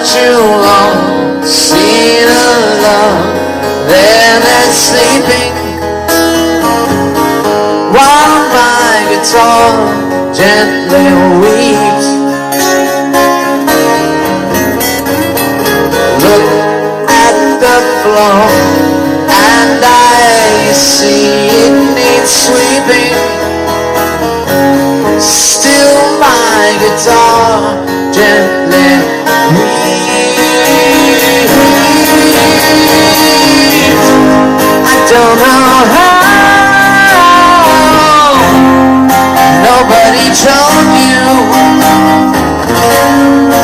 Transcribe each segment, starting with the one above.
too long, seen a love there that's sleeping, while my guitar gently weeps. Look at the floor and I see it needs sweeping. Still my guitar gently weeps. I don't know how, nobody told you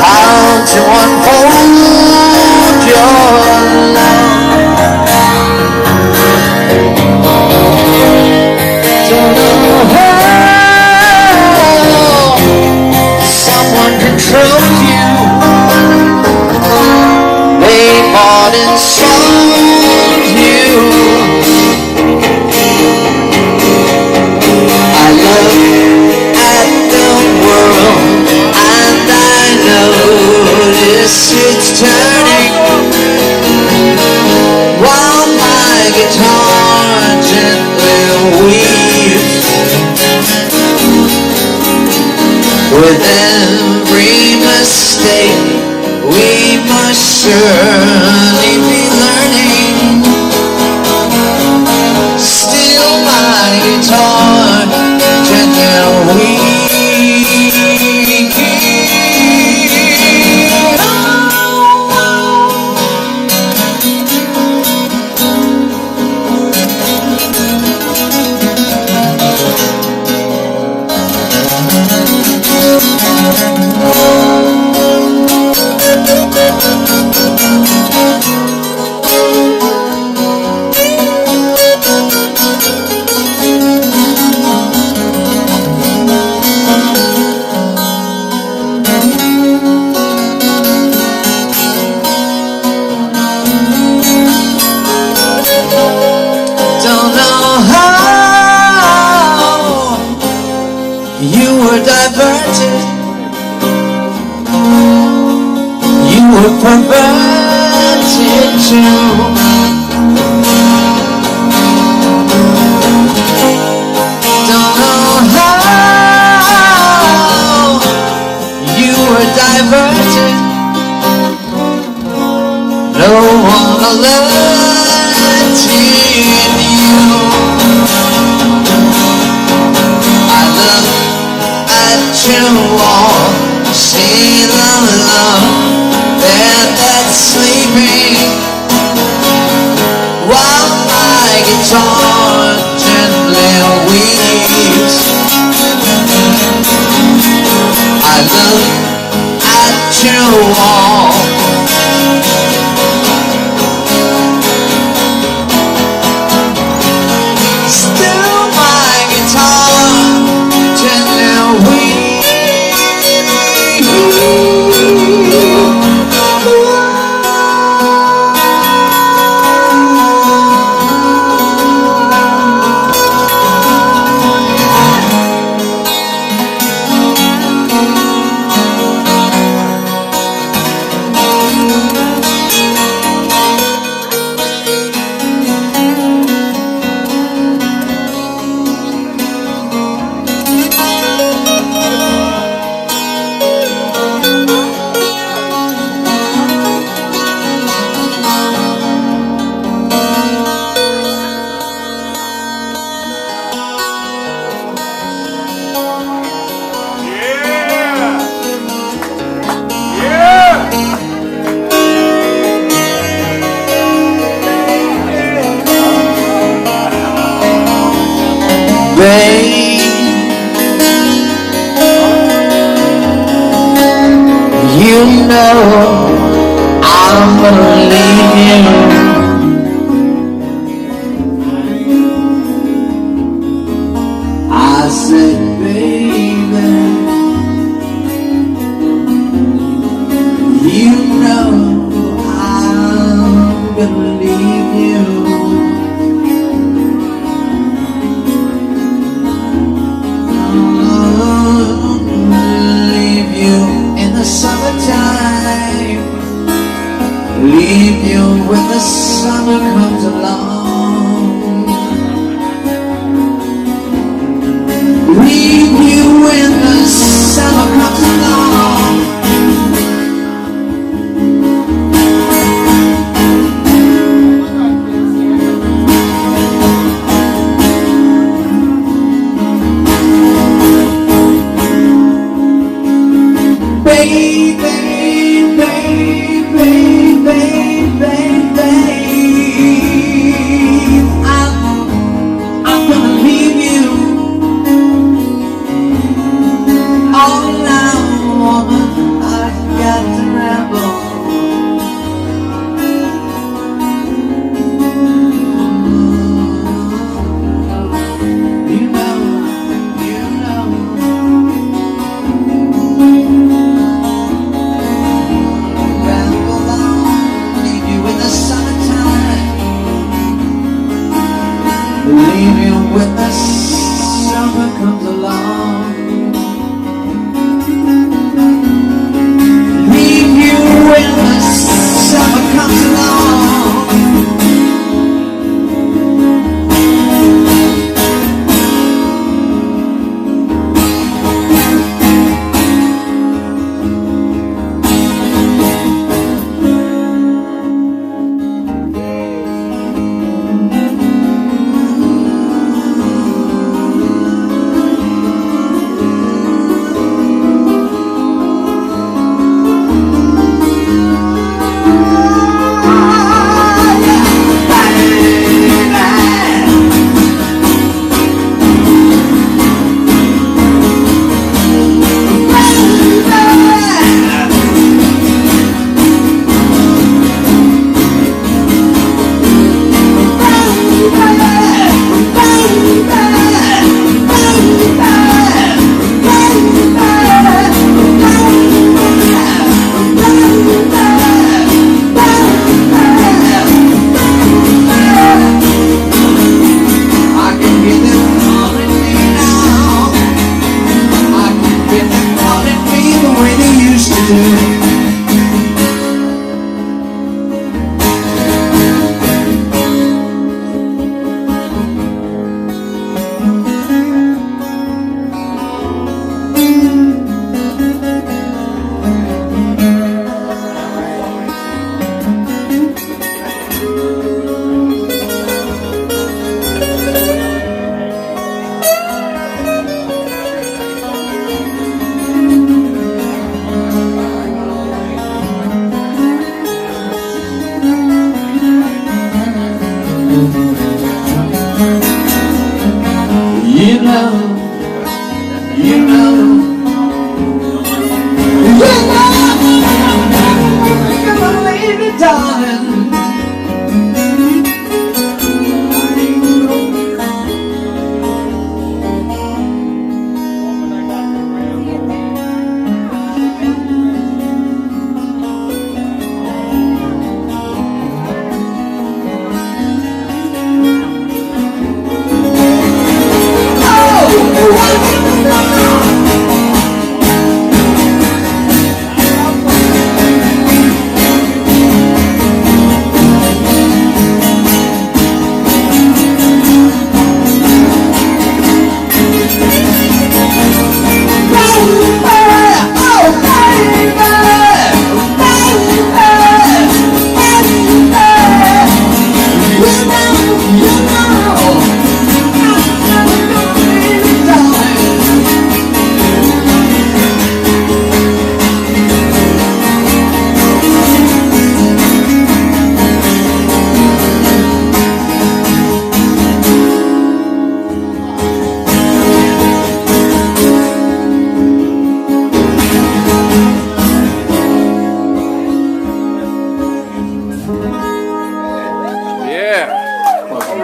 how to unfold your love. Don't know how someone controlled you. They bought and sold you. I look at the world and I notice it's turning, while my guitar gently weeps. With every mistake we must surely be learning. Still my guitar gently weeps. Don't know how you were diverted, you were perverted too. Don't know how you were diverted, no one alerted you. I look at your wall, see the love there that's sleeping, while my guitar gently weeps. I look at your wall, still my guitar gently weeps. Babe, you know I'm gonna leave you. I said, baby, you know I'm gonna leave you. Leave you in the summertime. summer comes along, leave you when the summer comes along. Come on, lady, darling.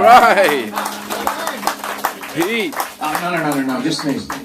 Right. Pete. No, just me.